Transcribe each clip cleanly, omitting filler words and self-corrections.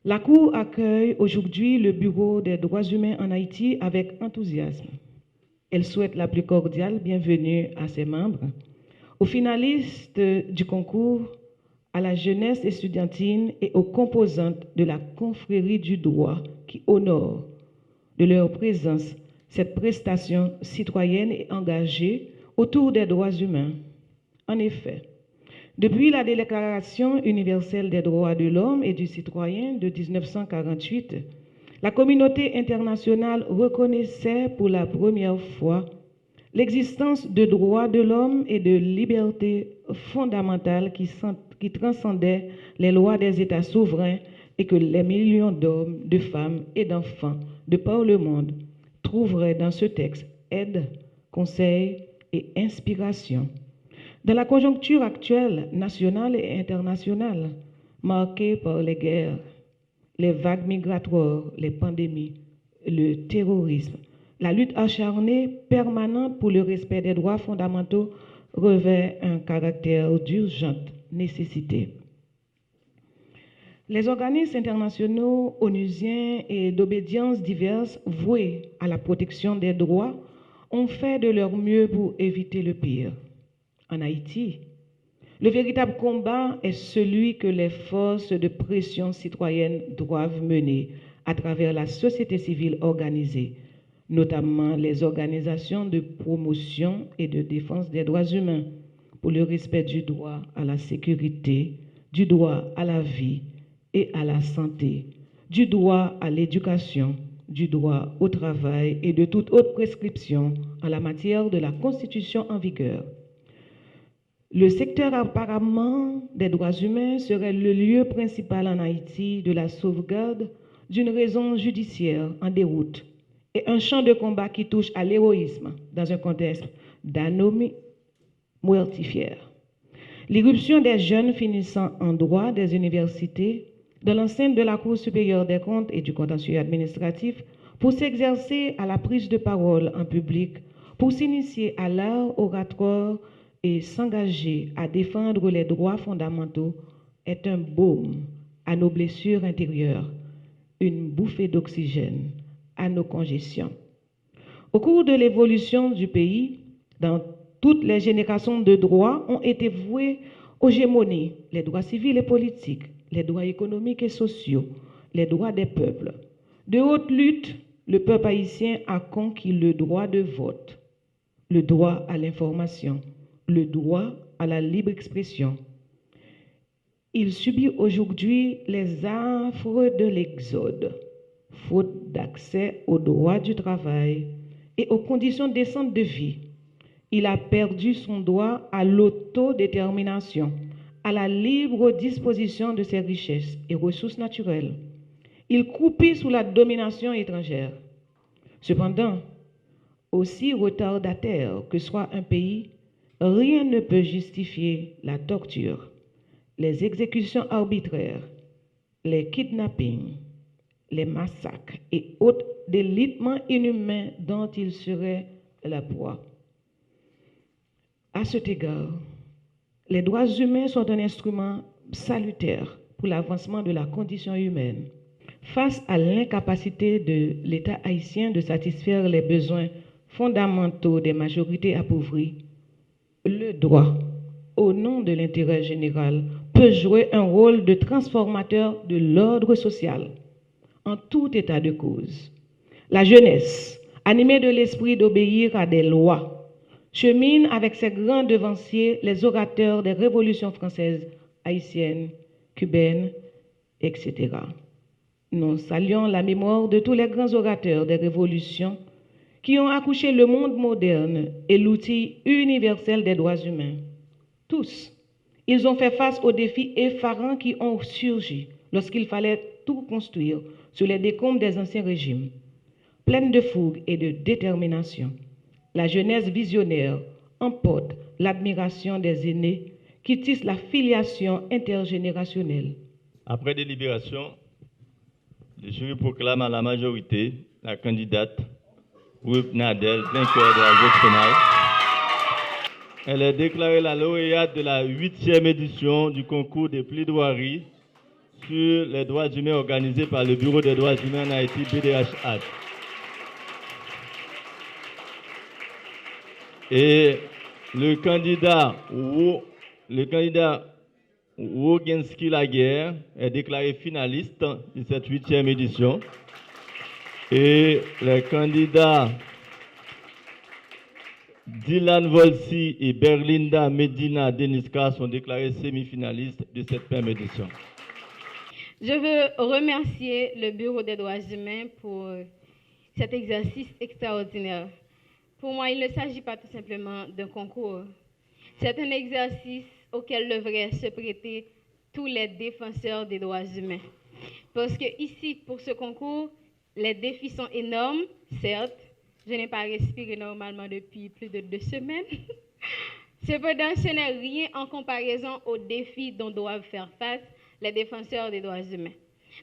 La Cour accueille aujourd'hui le Bureau des droits humains en Haïti avec enthousiasme. Elle souhaite la plus cordiale bienvenue à ses membres, aux finalistes du concours, à la jeunesse estudiantine et aux composantes de la confrérie du droit qui honorent de leur présence cette prestation citoyenne et engagée autour des droits humains. En effet, depuis la Déclaration universelle des droits de l'homme et du citoyen de 1948, la communauté internationale reconnaissait pour la première fois l'existence de droits de l'homme et de libertés fondamentales qui transcendaient les lois des États souverains et que les millions d'hommes, de femmes et d'enfants de par le monde trouveraient dans ce texte aide, conseil et inspiration. Dans la conjoncture actuelle, nationale et internationale, marquée par les guerres, les vagues migratoires, les pandémies, le terrorisme, la lutte acharnée permanente pour le respect des droits fondamentaux revêt un caractère d'urgente nécessité. Les organismes internationaux onusiens et d'obédience diverses voués à la protection des droits ont fait de leur mieux pour éviter le pire. En Haïti, le véritable combat est celui que les forces de pression citoyenne doivent mener à travers la société civile organisée, notamment les organisations de promotion et de défense des droits humains, pour le respect du droit à la sécurité, du droit à la vie et à la santé, du droit à l'éducation, du droit au travail et de toute autre prescription en la matière de la Constitution en vigueur. Le secteur apparemment des droits humains serait le lieu principal en Haïti de la sauvegarde d'une raison judiciaire en déroute et un champ de combat qui touche à l'héroïsme dans un contexte d'anomie mortifère. L'irruption des jeunes finissant en droit des universités dans l'enceinte de la Cour supérieure des comptes et du contentieux administratif pour s'exercer à la prise de parole en public, pour s'initier à l'art oratoire et s'engager à défendre les droits fondamentaux est un baume à nos blessures intérieures, une bouffée d'oxygène à nos congestions. Au cours de l'évolution du pays, dans toutes les générations de droits ont été voués aux gémonies, les droits civils et politiques, les droits économiques et sociaux, les droits des peuples. De haute lutte, le peuple haïtien a conquis le droit de vote, le droit à l'information, le droit à la libre expression. Il subit aujourd'hui les affres de l'exode, faute d'accès aux droits du travail et aux conditions décentes de vie. Il a perdu son droit à l'autodétermination, à la libre disposition de ses richesses et ressources naturelles. Il croupit sous la domination étrangère. Cependant, aussi retardataire que soit un pays, rien ne peut justifier la torture, les exécutions arbitraires, les kidnappings, les massacres et autres délitements inhumains dont il serait la proie. À cet égard, les droits humains sont un instrument salutaire pour l'avancement de la condition humaine. Face à l'incapacité de l'État haïtien de satisfaire les besoins fondamentaux des majorités appauvries, le droit, au nom de l'intérêt général, peut jouer un rôle de transformateur de l'ordre social, en tout état de cause. La jeunesse, animée de l'esprit d'obéir à des lois, chemine avec ses grands devanciers, les orateurs des révolutions françaises, haïtiennes, cubaines, etc. Nous saluons la mémoire de tous les grands orateurs des révolutions qui ont accouché le monde moderne et l'outil universel des droits humains. Tous, ils ont fait face aux défis effarants qui ont surgi lorsqu'il fallait tout construire sur les décombres des anciens régimes. Pleine de fougue et de détermination, la jeunesse visionnaire emporte l'admiration des aînés qui tissent la filiation intergénérationnelle. Après délibération, le jury proclame à la majorité la candidate Ruth Nadel, vainqueur de la vote finale. Elle est déclarée la lauréate de la 8e édition du concours des plaidoiries sur les droits humains organisé par le Bureau des droits humains en Haïti, BDH-HAT. Et le candidat Woginski Laguerre est déclaré finaliste de cette 8e édition. Et les candidats Dylan Volsi et Berlinda Medina Deniska sont déclarés semi-finalistes de cette même édition. Je veux remercier le Bureau des droits humains pour cet exercice extraordinaire. Pour moi, il ne s'agit pas tout simplement d'un concours. C'est un exercice auquel devraient se prêter tous les défenseurs des droits humains. Parce que ici, pour ce concours, les défis sont énormes, certes. Je n'ai pas respiré normalement depuis plus de 2 semaines. Cependant, ce n'est rien en comparaison aux défis dont doivent faire face les défenseurs des droits humains.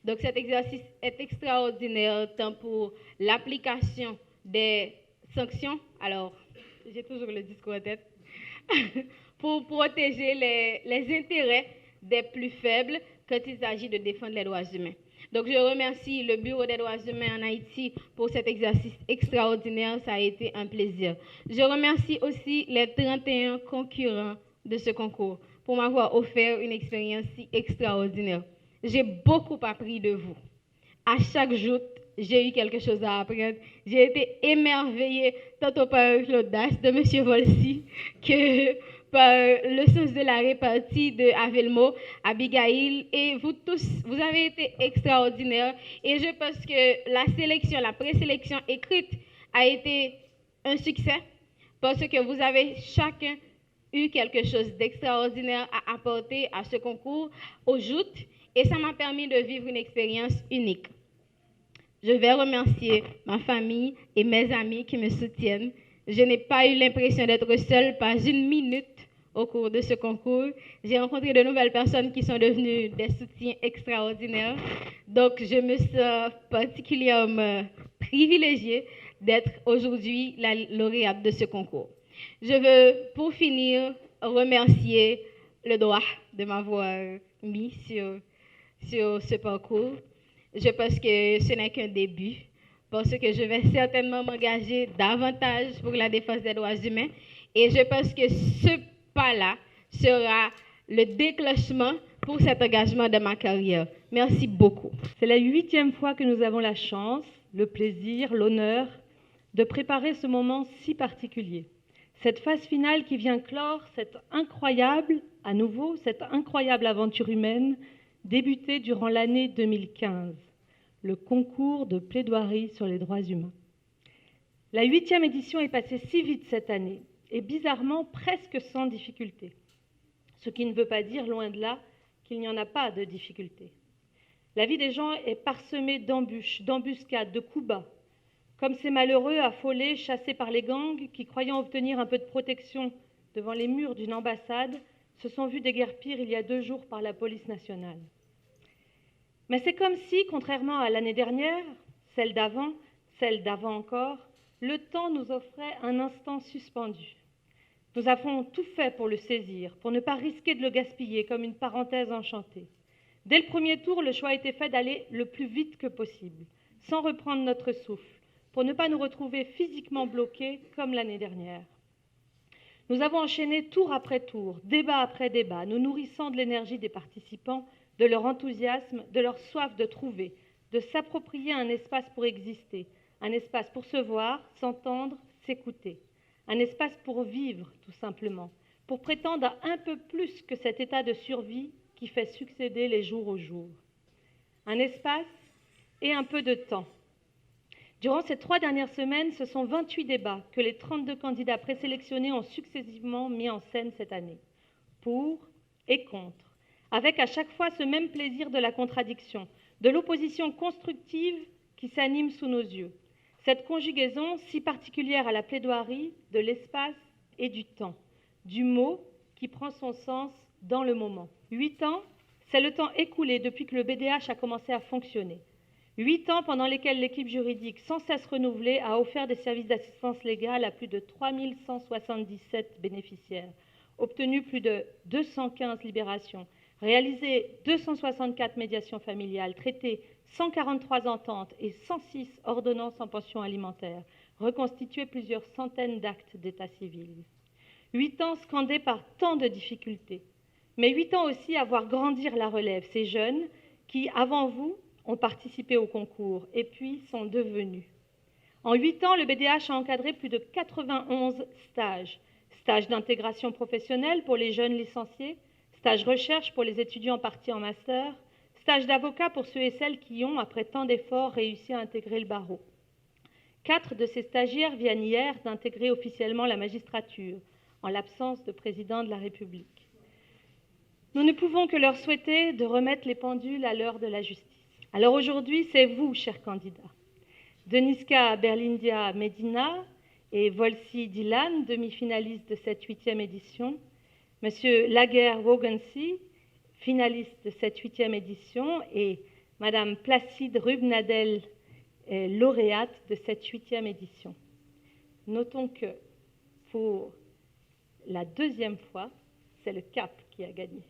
Donc cet exercice est extraordinaire tant pour l'application des sanctions, alors j'ai toujours le discours en tête, pour protéger les intérêts des plus faibles quand il s'agit de défendre les droits humains. Donc je remercie le Bureau des droits humains en Haïti pour cet exercice extraordinaire, ça a été un plaisir. Je remercie aussi les 31 concurrents de ce concours pour m'avoir offert une expérience si extraordinaire. J'ai beaucoup appris de vous. À chaque joute, j'ai eu quelque chose à apprendre. J'ai été émerveillée tantôt par l'audace de M. Volsi que par le sens de la répartie de Avelmo, Abigail, et vous tous, vous avez été extraordinaires. Et je pense que la sélection, la présélection écrite a été un succès parce que vous avez chacun eu quelque chose d'extraordinaire à apporter à ce concours aux joutes et ça m'a permis de vivre une expérience unique. Je vais remercier ma famille et mes amis qui me soutiennent. Je n'ai pas eu l'impression d'être seule, pas une minute au cours de ce concours. J'ai rencontré de nouvelles personnes qui sont devenues des soutiens extraordinaires. Donc, je me sens particulièrement privilégiée d'être aujourd'hui la lauréate de ce concours. Je veux, pour finir, remercier le droit de m'avoir mis sur ce parcours. Je pense que ce n'est qu'un début, parce que je vais certainement m'engager davantage pour la défense des droits humains. Et je pense que ce pas-là sera le déclenchement pour cet engagement de ma carrière. Merci beaucoup. C'est la 8e fois que nous avons la chance, le plaisir, l'honneur de préparer ce moment si particulier. Cette phase finale qui vient clore cette incroyable aventure humaine débutée durant l'année 2015, le concours de plaidoirie sur les droits humains. La 8e édition est passée si vite cette année, et bizarrement presque sans difficulté. Ce qui ne veut pas dire, loin de là, qu'il n'y en a pas de difficulté. La vie des gens est parsemée d'embûches, d'embuscades, de coups bas, comme ces malheureux affolés, chassés par les gangs, qui, croyant obtenir un peu de protection devant les murs d'une ambassade, se sont vus déguerpir il y a 2 jours par la police nationale. Mais c'est comme si, contrairement à l'année dernière, celle d'avant encore, le temps nous offrait un instant suspendu. Nous avons tout fait pour le saisir, pour ne pas risquer de le gaspiller comme une parenthèse enchantée. Dès le premier tour, le choix a été fait d'aller le plus vite que possible, sans reprendre notre souffle, pour ne pas nous retrouver physiquement bloqués comme l'année dernière. Nous avons enchaîné tour après tour, débat après débat, nous nourrissant de l'énergie des participants, de leur enthousiasme, de leur soif de trouver, de s'approprier un espace pour exister, un espace pour se voir, s'entendre, s'écouter, un espace pour vivre, tout simplement, pour prétendre à un peu plus que cet état de survie qui fait succéder les jours aux jours. Un espace et un peu de temps. Durant ces 3 dernières semaines, ce sont 28 débats que les 32 candidats présélectionnés ont successivement mis en scène cette année, pour et contre, avec à chaque fois ce même plaisir de la contradiction, de l'opposition constructive qui s'anime sous nos yeux. Cette conjugaison si particulière à la plaidoirie de l'espace et du temps, du mot qui prend son sens dans le moment. 8 ans, c'est le temps écoulé depuis que le BDH a commencé à fonctionner. 8 ans pendant lesquels l'équipe juridique, sans cesse renouvelée, a offert des services d'assistance légale à plus de 3177 bénéficiaires, obtenu plus de 215 libérations, réalisé 264 médiations familiales, traité 143 ententes et 106 ordonnances en pension alimentaire, reconstitué plusieurs centaines d'actes d'état civil. 8 ans scandés par tant de difficultés, mais 8 ans aussi à voir grandir la relève, ces jeunes qui, avant vous, ont participé au concours et puis sont devenus. En 8 ans, le BDH a encadré plus de 91 stages. Stages d'intégration professionnelle pour les jeunes licenciés, stages recherche pour les étudiants partis en master, stages d'avocat pour ceux et celles qui ont, après tant d'efforts, réussi à intégrer le barreau. 4 de ces stagiaires viennent hier d'intégrer officiellement la magistrature, en l'absence de président de la République. Nous ne pouvons que leur souhaiter de remettre les pendules à l'heure de la justice. Alors aujourd'hui, c'est vous, chers candidats. Deniska Berlindia Medina et Volsi Dilan, demi-finalistes de cette 8e édition. Monsieur Laguerre Wogensi, finaliste de cette 8e édition. Et Madame Placide Rubnadel, lauréate de cette 8e édition. Notons que pour la 2e fois, c'est le CAP qui a gagné.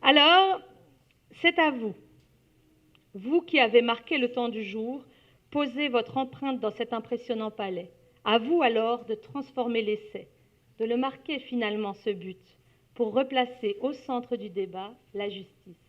Alors, c'est à vous. Vous qui avez marqué le temps du jour, posez votre empreinte dans cet impressionnant palais. À vous alors de transformer l'essai, de le marquer finalement ce but, pour replacer au centre du débat la justice.